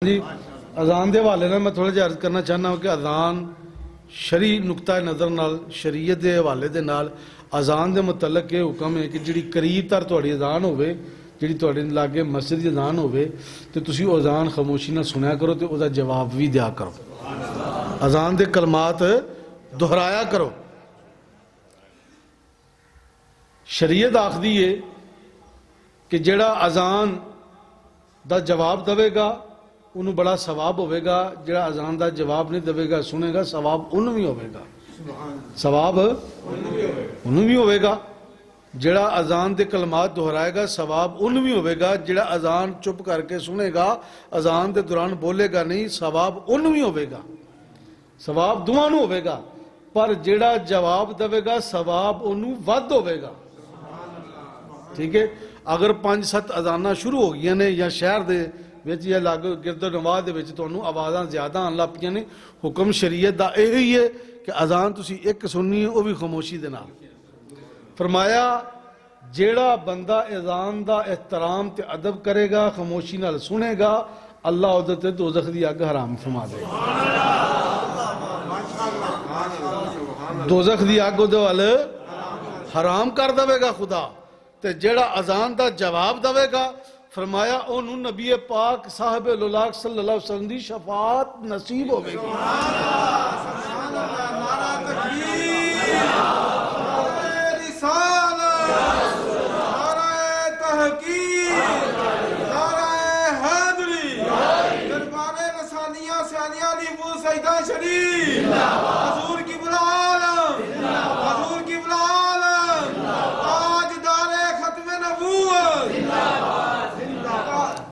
جی اذان دے حوالے نال میں تھوڑا جہا عرض کرنا چاہنا ہوں کہ اذان شرعی نقطہ نظر نال شریعت دے حوالے دے نال اذان دے متعلق یہ حکم ہے کہ جڑی قریب تر تہاڈی اذان ہوے جڑی تہاڈے لاگے مسجد دی اذان ہوے تے تسی او اذان خاموشی نال سنیا کرو تے او دا جواب بھی دیا کرو اذان دے کلمات دہرایا کرو شریعت آخدی ہے کہ جڑا اذان دا جواب دے گا انہوں بڑا ثواب ہوئے گا جڑا اذان دا جواب نہیں دے گا سنے گا ثواب انہوں بھی ہوئے گا ثواب انہوں بھی ہوئے گا جڑا اذان دے کلمات دہرائے گا ثواب انہوں بھی ہوئے گا جڑا اذان چپ کر کے سنے گا اذان دے دوران بولے گا نہیں ثواب انہوں بھی ہوئے گا ثواب دوانوں ہوئے گا پر جڑا جواب دے گا ثواب انہوں ود ہوئے گا ٹھیک ہے اگر 5-7 اذانہ شروع ہو گئی نے یا شہر دے وچ یا لاگو گرد و نواز دے وچ تانوں آوازاں زیادہ آن لگ پیاں نے حکم شریعت دا یہی ہے کہ اذان تسی ایک سننی ہے وہ بھی خاموشی دے نال فرمایا جیڑا بندہ اذان دا احترام تے ادب کرے گا خاموشی نال سنے گا اللہ اودے تے دوزخ دی اگ حرام فرما دے دوزخ دی اگ اودے ول حرام کر دے گا خدا تے جیڑا اذان دا جواب دے گا فرمایا انہوں نبی پاک صاحب الولاق صلی اللہ علیہ وسلم دی شفاعت نصیب ہوئے گی نعرہ تکبیر نعرہ رسالت نعرہ تحقیق نعرہ حیدری دربار رسانیہ سیانیہ دی وہ سجدہ شریف